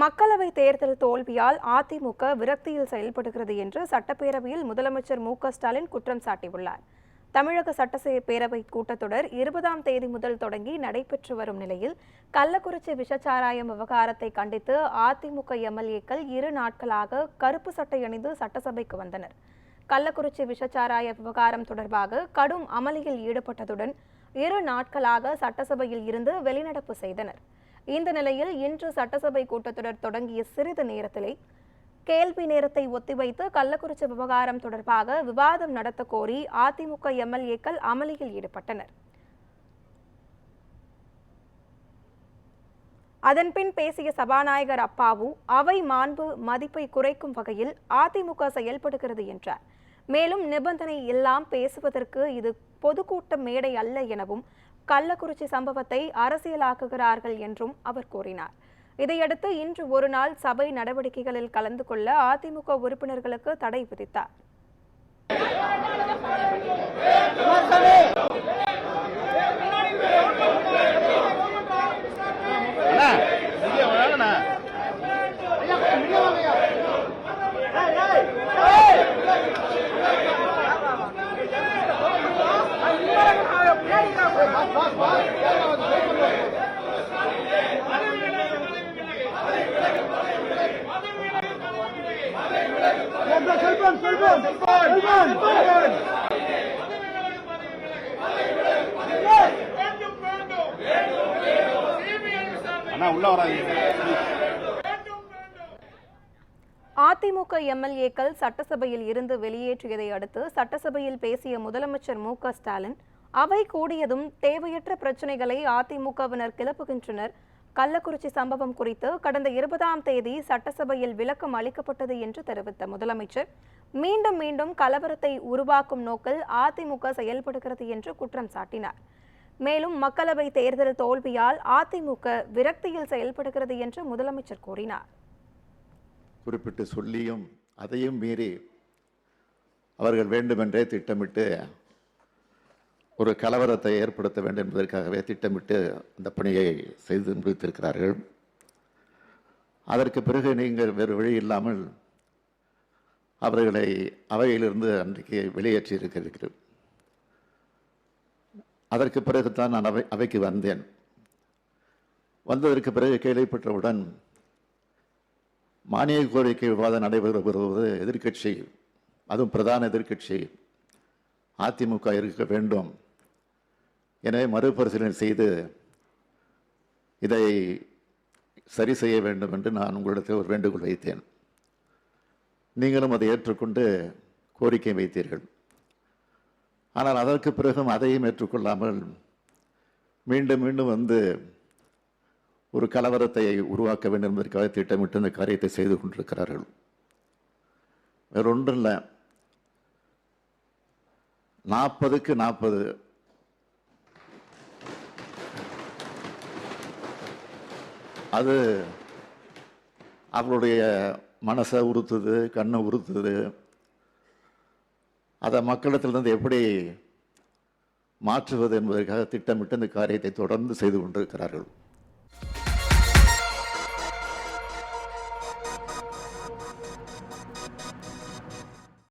மக்களவை தேர்தல் தோல்வியால் அதிமுக விரக்தியில் செயல்படுகிறது என்று சட்டப்பேரவையில் முதலமைச்சர் மு.க.ஸ்டாலின் குற்றம் சாட்டியுள்ளார். தமிழக சட்டப்பேரவை கூட்டத்தொடர் 20ஆம் தேதி முதல் தொடங்கி நடைபெற்று வரும் நிலையில் கள்ளக்குறிச்சி விஷச்சாராயம் விவகாரத்தை கண்டித்து அதிமுக எம்எல்ஏக்கள் 2 நாட்களாக கருப்பு சட்டை அணிந்து சட்டசபைக்கு வந்தனர். கள்ளக்குறிச்சி விஷச்சாராய விவகாரம் தொடர்பாக கடும் அமளியில் ஈடுபட்டதுடன் 2 நாட்களாக சட்டசபையில் இருந்து வெளிநடப்பு செய்தனர். இந்த நிலையில் இன்று சட்டசபை கூட்டத்தொடர் தொடங்கிய சிறிது நேரத்திலே கேள்வி நேரத்தை ஒத்திவைத்து கள்ளக்குறிச்சி விவகாரம் தொடர்பாக விவாதம் நடத்த கோரி அதிமுக எம்எல்ஏக்கள் அமளியில் ஈடுபட்டனர். அதன்பின் பேசிய சபாநாயகர் அப்பாவு, அவை மாண்பு மதிப்பை குறைக்கும் வகையில் அதிமுக செயல்படுகிறது என்றார். மேலும் நிபந்தனை எல்லாம் பேசுவதற்கு இது பொதுக்கூட்ட மேடை அல்ல எனவும் கள்ளக்குறிச்சி சம்பவத்தை அரசியலாக்குகிறார்கள் என்றும் அவர் கூறினார். இதையடுத்து இன்று ஒரு நாள் சபை நடவடிக்கைகளில் கலந்து கொள்ள அதிமுக உறுப்பினர்களுக்கு தடை விதித்தார். அதிமுக எம்எல்ஏக்கள் சட்டசபையில் இருந்து வெளியேற்றியதை அடுத்து சட்டசபையில் பேசிய முதலமைச்சர் மு.க.ஸ்டாலின், அவை கூடியதும் தேவையற்ற பிரச்சனைகளை அதிமுகவினர் கிளப்புகின்றனர். கள்ளக்குறிச்சி சம்பவம் குறித்து கடந்த 20ஆம் தேதி சட்டசபையில் விளக்கம் அளிக்கப்பட்டது என்று தெரிவித்த முதலமைச்சர், மீண்டும் மீண்டும் கலவரத்தை உருவாக்கும் நோக்கில் அதிமுக செயல்படுகிறது என்று குற்றம் சாட்டினார். மேலும் மக்களவை தேர்தல் தோல்வியால் அதிமுக விரக்தியில் செயல்படுகிறது என்று முதலமைச்சர் கூறினார். குறிப்பிட்டு சொல்லியும் அதையும் மீறி அவர்கள் வேண்டுமென்றே திட்டமிட்டு ஒரு கலவரத்தை ஏற்படுத்த வேண்டும் என்பதற்காகவே திட்டமிட்டு அந்த பணியை செய்து முடித்திருக்கிறார்கள். அதற்கு பிறகு நீங்கள் வேறு வழி இல்லாமல் அவர்களை அவையிலிருந்து அன்றைக்கு வெளியேற்றி இருக்கிறீர்கள். அதற்கு பிறகுதான் நான் அவைக்கு வந்தேன். வந்ததற்கு பிறகு கேள்விப்பட்டவுடன் மானிய கோரிக்கை விவாதம் நடைபெறுவது எதிர்க்கட்சி, அதுவும் பிரதான எதிர்க்கட்சி அதிமுக இருக்க வேண்டும், எனவே மறுபரிசீலனை செய்து இதை சரி செய்ய வேண்டும் என்று நான் உங்களிடத்தில் ஒரு வேண்டுகோள் வைத்தேன். நீங்களும் அதை ஏற்றுக்கொண்டு கோரிக்கை வைத்தீர்கள். ஆனால் அதற்கு பிறகும் அதையும் ஏற்றுக்கொள்ளாமல் மீண்டும் மீண்டும் வந்து ஒரு கலவரத்தை உருவாக்க வேண்டும் என்பதற்காக திட்டமிட்டு இந்த காரியத்தை செய்து கொண்டிருக்கிறார்கள். வேறொன்றும் இல்லை, 40க்கு 40 அது அவருடைய மனசை உறுத்துது, கண்ணை உறுத்துது. அதை மக்களிடத்திலிருந்து எப்படி மாற்றுவது என்பதற்காக திட்டமிட்டு இந்த காரியத்தை தொடர்ந்து செய்து கொண்டிருக்கிறார்கள்.